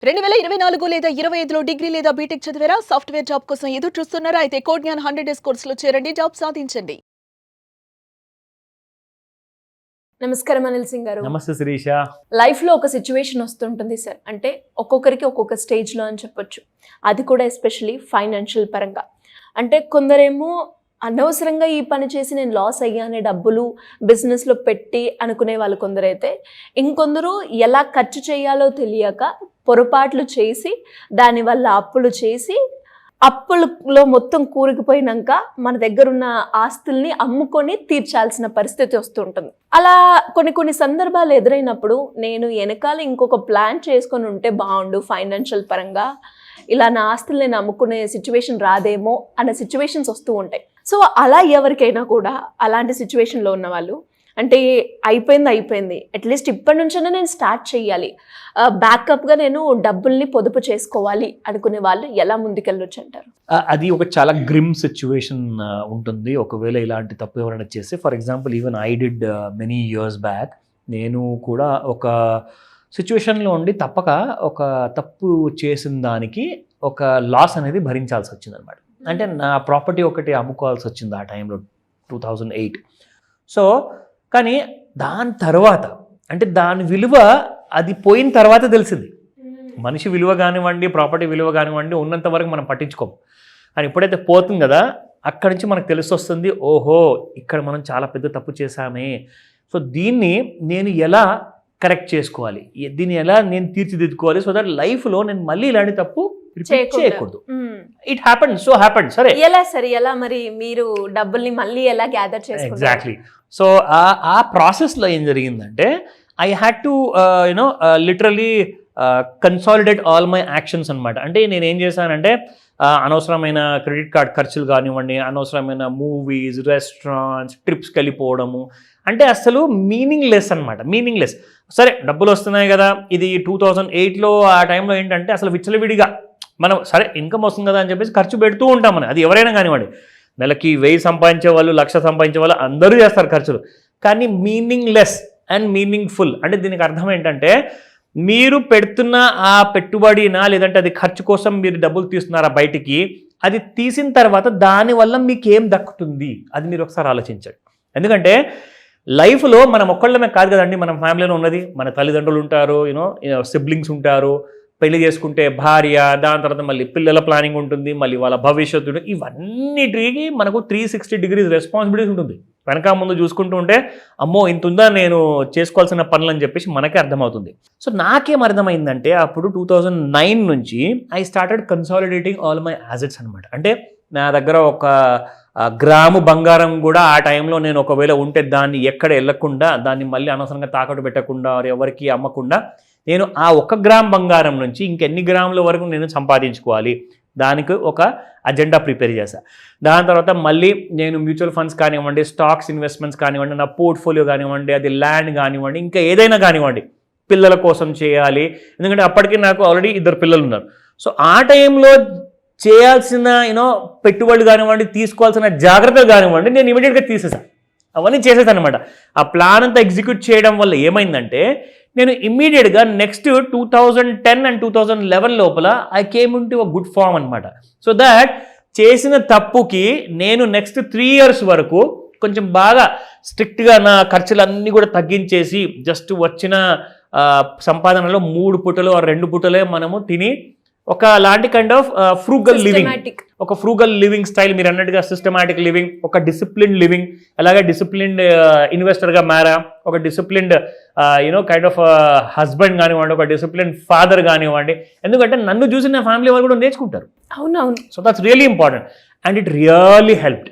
2024 లేదా 25లో డిగ్రీ లేదా బీటెక్ చదివారా? సాఫ్ట్‌వేర్ జాబ్ కోసం ఎదురు చూస్తున్నారా? అయితే కోడ్ జ్ఞాన్ 100 డేస్ కోర్సులో చేరండి, జాబ్ సాధించండి. నమస్కారం అనిల్ సింగ్ గారు. నమస్తే శిరీష. లైఫ్లో ఒక సిచ్యువేషన్ వస్తుంటుంది సార్, అంటే ఒక్కొక్కరికి ఒక్కొక్క స్టేజ్లో అని చెప్పొచ్చు. అది కూడా ఎస్పెషలీ ఫైనాన్షియల్ పరంగా. అంటే కొందరేమో అనవసరంగా ఈ పని చేసి నేను లాస్ అయ్యానే డబ్బులు బిజినెస్లో పెట్టి అనుకునే వాళ్ళు కొందరైతే, ఇంకొందరు ఎలా ఖర్చు చేయాలో తెలియక పొరపాట్లు చేసి దానివల్ల అప్పులు చేసి అప్పులలో మొత్తం కూరుకుపోయినాక మన దగ్గర ఉన్న ఆస్తుల్ని అమ్ముకొని తీర్చాల్సిన పరిస్థితి వస్తుంటుంది. అలా కొన్ని సందర్భాలు ఎదురైనప్పుడు నేను వెనకాల ఇంకొక ప్లాన్ చేసుకొని ఉంటే బాగుండు, ఫైనాన్షియల్ పరంగా ఇలా నా ఆస్తులు నేను అమ్ముకునే సిచ్యువేషన్ రాదేమో అన్న సిచ్యువేషన్స్ వస్తూ ఉంటాయి. సో అలా ఎవరికైనా కూడా అలాంటి సిచ్యువేషన్లో ఉన్న వాళ్ళు, అంటే అయిపోయింది అట్లీస్ట్ ఇప్పటి నుంచైనా నేను స్టార్ట్ చేయాలి, బ్యాకప్గా నేను డబ్బుల్ని పొదుపు చేసుకోవాలి అనుకునే వాళ్ళు ఎలా ముందుకెళ్ళొచ్చు అంటారు? అది ఒక చాలా గ్రిమ్ సిచ్యువేషన్ ఉంటుంది ఒకవేళ ఇలాంటి తప్పు ఎవరైనా చేస్తే. For example even I did many years back. నేను కూడా ఒక సిచ్యువేషన్లో ఉండి తప్పక ఒక తప్పు చేసిన దానికి ఒక లాస్ అనేది భరించాల్సి వచ్చింది అనమాట. అంటే నా ప్రాపర్టీ ఒకటి అమ్ముకోవాల్సి వచ్చింది ఆ టైంలో 2008. సో కానీ దాని తర్వాత అంటే దాని విలువ అది పోయిన తర్వాత తెలిసింది. మనిషి విలువ కానివ్వండి, ప్రాపర్టీ విలువ కానివ్వండి ఉన్నంత వరకు మనం పట్టించుకోము. కానీ ఎప్పుడైతే పోతుంది కదా అక్కడి నుంచి మనకు తెలిసి వస్తుంది, ఓహో ఇక్కడ మనం చాలా పెద్ద తప్పు చేశామే. సో దీన్ని నేను ఎలా కరెక్ట్ చేసుకోవాలి, దీన్ని ఎలా నేను తీర్చిదిద్దుకోవాలి, సో దట్ లైఫ్లో నేను మళ్ళీ ఇలాంటి తప్పు చేయకూడదు. It happened, so happened. ఎలా మరి మీరు డబ్బుల్ని మళ్ళీ ఎలా గ్యాదర్ చేసుకుంటారు? ఎగ్జాక్ట్లీ. సో ఆ ప్రాసెస్లో ఏం జరిగిందంటే I had to literally consolidate all my actions అనమాట. అంటే నేను ఏం చేశానంటే అనవసరమైన క్రెడిట్ కార్డ్ ఖర్చులు కానివ్వండి, అనవసరమైన మూవీస్, రెస్టారెంట్స్, ట్రిప్స్కి వెళ్ళిపోవడము, అంటే అసలు మీనింగ్లెస్ అనమాట. మీనింగ్లెస్. సరే డబ్బులు వస్తున్నాయి కదా, ఇది 2008లో ఆ టైంలో ఏంటంటే అసలు విచ్చలవిడిగా మనం సరే ఇన్కమ్ వస్తుంది కదా అని చెప్పేసి ఖర్చు పెడుతూ ఉంటాం. మనం అది ఎవరైనా కానివ్వండి, నెలకి 1000 సంపాదించే వాళ్ళు, 1,00,000 సంపాదించే వాళ్ళు అందరూ చేస్తారు ఖర్చులు. కానీ మీనింగ్లెస్ అండ్ మీనింగ్ఫుల్ అంటే దీనికి అర్థం ఏంటంటే మీరు పెడుతున్న ఆ పెట్టుబడినా లేదంటే అది ఖర్చు కోసం మీరు డబ్బులు తీస్తున్నారా బయటికి, అది తీసిన తర్వాత దానివల్ల మీకు ఏం దక్కుతుంది అది మీరు ఒకసారి ఆలోచించండి. ఎందుకంటే లైఫ్లో మనం ఒక్కళ్ళమే కాదు కదండి, మన ఫ్యామిలీలో ఉన్నది మన తల్లిదండ్రులు ఉంటారు, సిబ్లింగ్స్ ఉంటారు, పెళ్లి చేసుకుంటే భార్య, దాని తర్వాత మళ్ళీ పిల్లల ప్లానింగ్ ఉంటుంది, మళ్ళీ వాళ్ళ భవిష్యత్తు, ఇవన్నిటికి మనకు 360 degrees రెస్పాన్సిబిలిటీస్ ఉంటుంది. వెనక ముందు చూసుకుంటూ ఉంటే అమ్మో ఇంత ఉందా నేను చేసుకోవాల్సిన పనులు అని చెప్పేసి మనకే అర్థమవుతుంది. సో నాకేం అర్థమైందంటే అప్పుడు 2009 నుంచి I started consolidating all my assets అనమాట. అంటే నా దగ్గర ఒక గ్రాము బంగారం కూడా ఆ టైంలో నేను ఒకవేళ ఉంటే దాన్ని ఎక్కడ వెళ్ళకుండా, దాన్ని మళ్ళీ అనవసరంగా తాకట్టు పెట్టకుండా, ఎవరికి అమ్మకుండా నేను ఆ 1 గ్రామ్ బంగారం నుంచి ఇంకెన్ని గ్రాముల వరకు నేను సంపాదించుకోవాలి, దానికి ఒక అజెండా ప్రిపేర్ చేశాను. దాని తర్వాత మళ్ళీ నేను మ్యూచువల్ ఫండ్స్ కానివ్వండి, స్టాక్స్ ఇన్వెస్ట్మెంట్స్ కానివ్వండి, నా పోర్ట్ఫోలియో కానివ్వండి, అది ల్యాండ్ కానివ్వండి, ఇంకా ఏదైనా కానివ్వండి, పిల్లల కోసం చేయాలి. ఎందుకంటే అప్పటికి నాకు ఆల్రెడీ 2 పిల్లలు ఉన్నారు. సో ఆ టైంలో చేయాల్సిన పెట్టుబడులు కానివ్వండి, తీసుకోవాల్సిన జాగ్రత్తలు కానివ్వండి, నేను ఇమీడియట్గా తీసేసాను. అవన్నీ చేసేసాను అనమాట. ఆ ప్లాన్ అంతా ఎగ్జిక్యూట్ చేయడం వల్ల ఏమైందంటే నేను ఇమ్మీడియట్గా నెక్స్ట్ 2010 and 2011 లోపల I came into a good form అనమాట. సో దాట్ చేసిన తప్పుకి నేను నెక్స్ట్ 3 years వరకు కొంచెం బాగా స్ట్రిక్ట్గా నా ఖర్చులన్నీ కూడా తగ్గించేసి జస్ట్ వచ్చిన సంపాదనలో 3 పూటలు 2 పూటలే మనము తిని ఒక లాంటి kind of frugal living style, మీరు అన్నట్టుగా సిస్టమాటిక్ లివింగ్, ఒక డిసిప్లిన్డ్ లివింగ్, అలాగే డిసిప్లిన్డ్ ఇన్వెస్టర్గా మారా, ఒక డిసిప్లిన్డ్ కైండ్ ఆఫ్ హస్బెండ్ కానివ్వండి, ఒక డిసిప్లిన్డ్ ఫాదర్ కానివ్వండి. ఎందుకంటే నన్ను చూసి నా ఫ్యామిలీ వాళ్ళు కూడా నేర్చుకుంటారు. అవునవును. So that's really important and it really helped.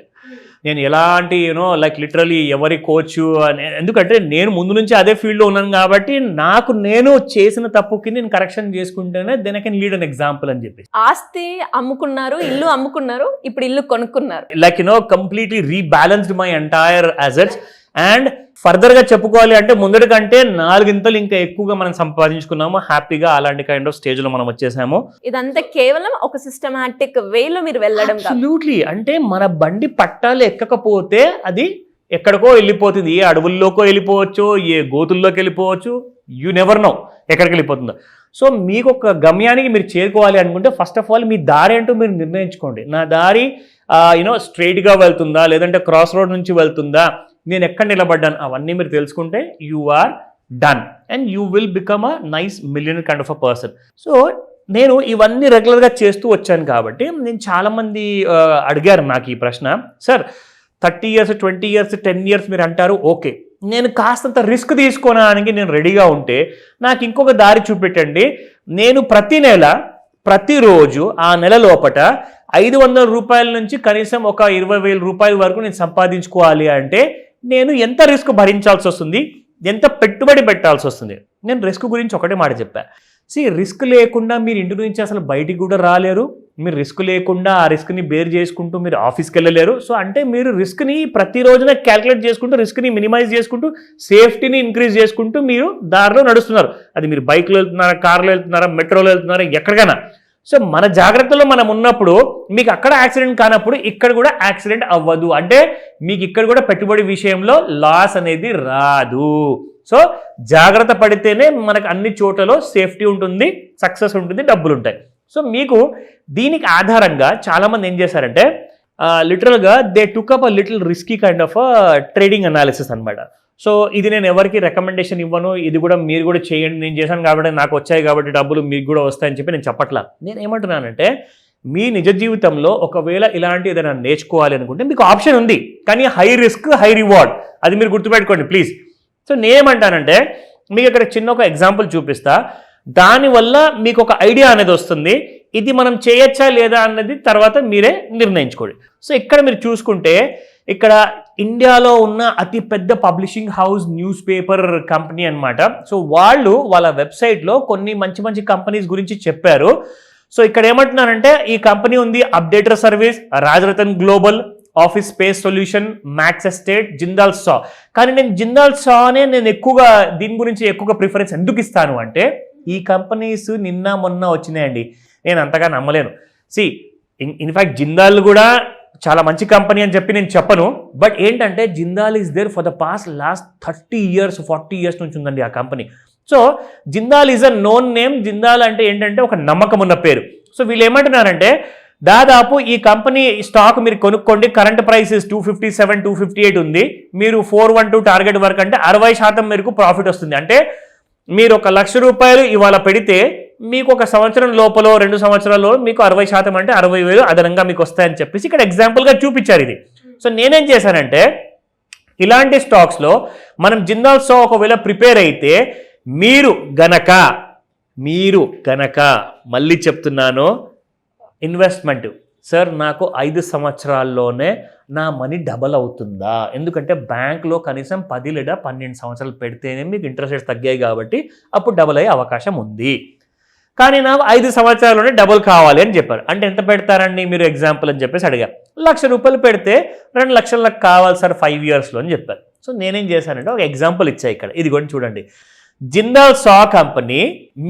నేను ఎలాంటి లైక్ లిటరలీ ఎవరి కోచ్ అని, ఎందుకంటే నేను ముందు నుంచి అదే ఫీల్డ్లో ఉన్నాను కాబట్టి నాకు నేను చేసిన తప్పుకి నేను కరెక్షన్ చేసుకుంటేనే then I can lead an example అని చెప్పి. ఆస్తి అమ్ముకున్నారు, ఇల్లు అమ్ముకున్నారు, ఇప్పుడు ఇల్లు కొనుక్కున్నారు. Like completely rebalanced my entire assets. And ఫర్దర్గా చెప్పుకోవాలి అంటే ముందటి కంటే 4 ఇంతలు ఇంకా ఎక్కువగా మనం సంపాదించుకున్నాము హ్యాపీగా. అలాంటి కైండ్ ఆఫ్ స్టేజ్లో మనం వచ్చేసాము. ఇదంతా కేవలం ఒక సిస్టమాటిక్ వేలో మీరు వెళ్ళడం. అబ్సల్యూట్లీ. అంటే మన బండి పట్టాలు ఎక్కకపోతే అది ఎక్కడికో వెళ్ళిపోతుంది, ఏ అడవుల్లోకో వెళ్ళిపోవచ్చు, ఏ గోతుల్లోకి వెళ్ళిపోవచ్చు, యూ నెవర్ నో ఎక్కడికి వెళ్ళిపోతుందో. సో మీకు ఒక గమ్యానికి మీరు చేరుకోవాలి అనుకుంటే ఫస్ట్ ఆఫ్ ఆల్ మీ దారి ఏంటో మీరు నిర్ణయించుకోండి. నా దారి స్ట్రైట్గా వెళ్తుందా, లేదంటే క్రాస్ రోడ్ నుంచి వెళ్తుందా, నేను ఎక్కడ నిలబడ్డాను, అవన్నీ మీరు తెలుసుకుంటే you are done and you will become a nice millionaire kind of a person. So నేను ఇవన్నీ రెగ్యులర్గా చేస్తూ వచ్చాను కాబట్టి నేను చాలామంది అడిగారు నాకు ఈ ప్రశ్న, సార్ 30 years 20 years 10 years మీరు అంటారు, ఓకే నేను కాస్తంత రిస్క్ తీసుకోవడానికి నేను రెడీగా ఉంటే నాకు ఇంకొక దారి చూపెట్టండి. నేను ప్రతిరోజు ఆ నెల లోపట 500 రూపాయల నుంచి కనీసం ఒక 20,000 రూపాయల వరకు నేను సంపాదించుకోవాలి అంటే నేను ఎంత రిస్క్ భరించాల్సి వస్తుంది, ఎంత పెట్టుబడి పెట్టాల్సి వస్తుంది. నేను రిస్క్ గురించి ఒకటే మాట చెప్పా. రిస్క్ లేకుండా మీరు ఇంటి నుంచి అసలు బయటికి కూడా రాలేరు. మీరు రిస్క్ లేకుండా ఆ రిస్క్ని బేర్ చేసుకుంటూ మీరు ఆఫీస్కి వెళ్ళలేరు. సో అంటే మీరు రిస్క్ని ప్రతిరోజున క్యాల్కులేట్ చేసుకుంటూ, రిస్క్ని మినిమైజ్ చేసుకుంటూ, సేఫ్టీని ఇంక్రీజ్ చేసుకుంటూ మీరు దారిలో నడుస్తున్నారు. అది మీరు బైక్లో వెళ్తున్నారా, కార్లో వెళ్తున్నారా, మెట్రోలో వెళ్తున్నారా, ఎక్కడికైనా. సో మన జాగ్రత్తలో మనం ఉన్నప్పుడు మీకు అక్కడ యాక్సిడెంట్ కానప్పుడు ఇక్కడ కూడా యాక్సిడెంట్ అవ్వదు. అంటే మీకు ఇక్కడ కూడా పెట్టుబడి విషయంలో లాస్ అనేది రాదు. సో జాగ్రత్త పడితేనే మనకు అన్ని చోట్లలో సేఫ్టీ ఉంటుంది, సక్సెస్ ఉంటుంది, డబ్బులు ఉంటాయి. సో మీకు దీనికి ఆధారంగా చాలామంది ఏం చేశారంటే లిటరల్గా they took up a little risky kind of trading analysis అనమాట. సో ఇది నేను ఎవరికి రికమెండేషన్ ఇవ్వను, ఇది కూడా మీరు కూడా చేయండి, నేను చేశాను కాబట్టి నాకు వచ్చాయి కాబట్టి డబ్బులు మీకు కూడా వస్తాయని చెప్పి నేను చెప్పట్లా. నేను ఏమంటున్నానంటే మీ నిజ జీవితంలో ఒకవేళ ఇలాంటి ఏదైనా నేర్చుకోవాలి అనుకుంటే మీకు ఆప్షన్ ఉంది, కానీ హై రిస్క్ హై రివార్డ్, అది మీరు గుర్తుపెట్టుకోండి ప్లీజ్. సో నేనేమంటానంటే మీకు ఇక్కడ చిన్న ఒక ఎగ్జాంపుల్ చూపిస్తా, దానివల్ల మీకు ఒక ఐడియా అనేది వస్తుంది. ఇది మనం చేయొచ్చా లేదా అన్నది తర్వాత మీరే నిర్ణయించుకోండి. సో ఇక్కడ మీరు చూసుకుంటే ఇక్కడ ఇండియాలో ఉన్న అతి పెద్ద publishing house news paper company అనమాట. సో వాళ్ళ వెబ్సైట్లో కొన్ని మంచి మంచి కంపెనీస్ గురించి చెప్పారు. సో ఇక్కడ ఏమంటున్నారంటే ఈ కంపెనీ ఉంది Updater service, Rajratan Global, office space solution, Max Estate, Jindal Saw. కానీ నేను జిందాల్ సానే నేను దీని గురించి ఎక్కువగా ప్రిఫరెన్స్ ఎందుకు ఇస్తాను అంటే ఈ కంపెనీస్ నిన్న మొన్న వచ్చినాయండి, నేను అంతగా నమ్మలేను. ఇన్ఫ్యాక్ట్ జిందాల్ కూడా చాలా మంచి కంపెనీ అని చెప్పి నేను చెప్పను. బట్ ఏంటంటే Jindal is there for the last 30 years 40 years నుంచి ఉందండి ఆ company. So Jindal is a known name. Jindal అంటే ఏంటంటే ఒక నమ్మకం ఉన్న పేరు. సో వీళ్ళు ఏమంటున్నారంటే దాదాపు ఈ కంపెనీ స్టాక్ మీరు కొనుక్కోండి, కరెంట్ ప్రైస్ 257 258 ఉంది, మీరు 412 టార్గెట్ వరకు అంటే 60% మేరకు ప్రాఫిట్ వస్తుంది. అంటే మీరు 1,00,000 రూపాయలు ఇవాళ పెడితే మీకు ఒక సంవత్సరం లోపల 2 సంవత్సరాల్లో మీకు 60% అంటే 60,000 అదనంగా మీకు వస్తాయని చెప్పేసి ఇక్కడ ఎగ్జాంపుల్గా చూపించారు ఇది. సో నేనేం చేశానంటే ఇలాంటి స్టాక్స్లో మనం జిందాల్ సా ఒకవేళ ప్రిపేర్ అయితే మీరు గనక మళ్ళీ చెప్తున్నాను, ఇన్వెస్ట్మెంట్ సార్ నాకు 5 సంవత్సరాల్లోనే నా మనీ డబల్ అవుతుందా, ఎందుకంటే బ్యాంక్లో కనీసం 10 లేదా 12 సంవత్సరాలు పెడితేనే మీకు ఇంట్రెస్ట్ రేట్స్ తగ్గాయి కాబట్టి అప్పుడు డబల్ అయ్యే అవకాశం ఉంది, కానీ నాకు 5 సంవత్సరాల్లోనే డబుల్ కావాలి అని చెప్పారు. అంటే ఎంత పెడతారండి మీరు ఎగ్జాంపుల్ అని చెప్పేసి అడిగారు. 1,00,000 రూపాయలు పెడితే 2 లక్షలు నాకు కావాలి సార్ 5 yearsలో అని చెప్పారు. సో నేనేం చేశానంటే ఒక ఎగ్జాంపుల్ ఇచ్చా ఇక్కడ, ఇది కూడా చూడండి. జిందాల్ సా కంపెనీ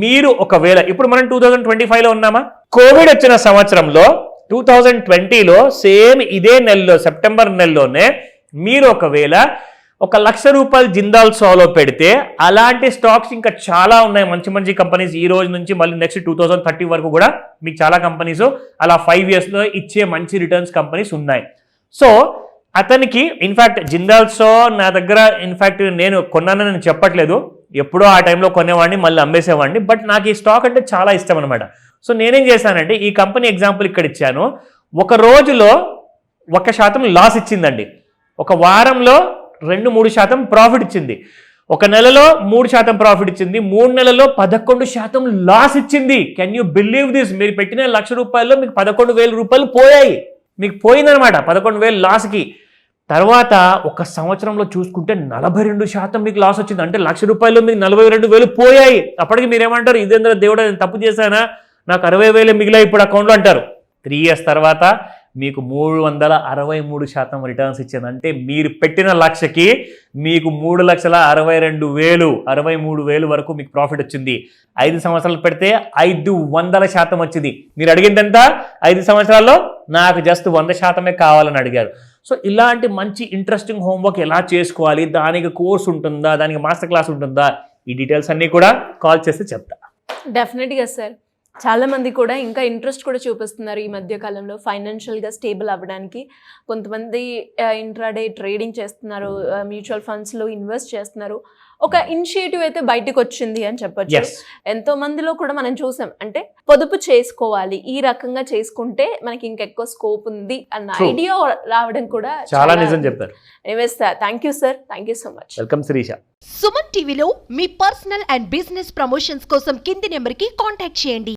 మీరు ఒకవేళ ఇప్పుడు మనం 2025లో ఉన్నామా, కోవిడ్ వచ్చిన సంవత్సరంలో 2020లో సేమ్ ఇదే నెలలో సెప్టెంబర్ నెలలోనే మీరు ఒకవేళ 1,00,000 రూపాయలు జిందాల్ సాలో పెడితే అలాంటి స్టాక్స్ ఇంకా చాలా ఉన్నాయి, మంచి మంచి కంపెనీస్. ఈ రోజు నుంచి మళ్ళీ నెక్స్ట్ 2030 వరకు కూడా మీకు చాలా కంపెనీస్ అలా 5 yearsలో ఇచ్చే మంచి రిటర్న్స్ కంపెనీస్ ఉన్నాయి. సో అతనికి ఇన్ఫ్యాక్ట్ జిందాల్ సా నా దగ్గర ఇన్ఫ్యాక్ట్ నేను కొన్నానని నేను చెప్పట్లేదు, ఎప్పుడో ఆ టైంలో కొనేవాడిని మళ్ళీ అమ్మేసేవాడిని. బట్ నాకు ఈ స్టాక్ అంటే చాలా ఇష్టం అనమాట. సో నేనేం చేశానంటే ఈ కంపెనీ ఎగ్జాంపుల్ ఇక్కడ ఇచ్చాను. ఒక రోజులో 1% లాస్ ఇచ్చిందండి, ఒక వారంలో 2-3% ప్రాఫిట్ ఇచ్చింది, ఒక నెలలో 3% ప్రాఫిట్ ఇచ్చింది, 3 నెలల్లో 11% లాస్ ఇచ్చింది. Can you believe this? మీరు పెట్టిన 1,00,000 రూపాయల్లో మీకు 11,000 రూపాయలు పోయాయి, మీకు పోయిందనమాట 11,000 లాస్కి. తర్వాత ఒక సంవత్సరంలో చూసుకుంటే 42% మీకు లాస్ వచ్చింది. అంటే 1,00,000 రూపాయలు మీకు 42,000 పోయాయి. అప్పటికి మీరేమంటారు, ఇదేంద్ర దేవుడా నేను తప్పు చేశానా, నాకు 60,000 మిగిలాయి ఇప్పుడు అకౌంట్లో అంటారు. 3 years తర్వాత మీకు 363% రిటర్న్స్ ఇచ్చింది. అంటే మీరు పెట్టిన 1,00,000కి మీకు 3,62,000 63,000 వరకు మీకు ప్రాఫిట్ వచ్చింది. 5 సంవత్సరాలు పెడితే 500% వచ్చింది. మీరు అడిగింది ఎంత? 5 సంవత్సరాల్లో నాకు జస్ట్ 100% కావాలని అడిగారు. సో ఇలాంటి మంచి ఇంట్రెస్టింగ్ హోంవర్క్ ఎలా చేసుకోవాలి, దానికి కోర్స్ ఉంటుందా, దానికి మాస్టర్ క్లాస్ ఉంటుందా, ఈ డీటెయిల్స్ అన్నీ కూడా కాల్ చేస్తే చెప్తా. డెఫినెట్గా సార్, చాలా మంది కూడా ఇంకా ఇంట్రెస్ట్ కూడా చూపిస్తున్నారు ఈ మధ్య కాలంలో ఫైనాన్షియల్గా స్టేబుల్ అవ్వడానికి. కొంతమంది ఇంట్రాడే ట్రేడింగ్ చేస్తున్నారు, మ్యూచువల్ ఫండ్స్లో ఇన్వెస్ట్ చేస్తున్నారు. ఒక ఇనిషియేటివ్ అయితే బయటకు వచ్చింది అని చెప్పొచ్చు. ఎస్ ఎంతో మందిలో కూడా మనం చూసాం, అంటే పొదుపు చేసుకోవాలి, ఈ రకంగా చేసుకుంటే మనకి ఇంకెక్కువ స్కోప్ ఉంది అన్న True. ఐడియా రావడం కూడా చాలా నిజం చెప్పారు. Anyways sir, thank you sir, thank you so much. Welcome Shirisha. Suman టీవీలో మీ పర్సనల్ అండ్ బిజినెస్ ప్రమోషన్స్ కోసం కింది నెంబర్కి కాంటాక్ట్ చేయండి.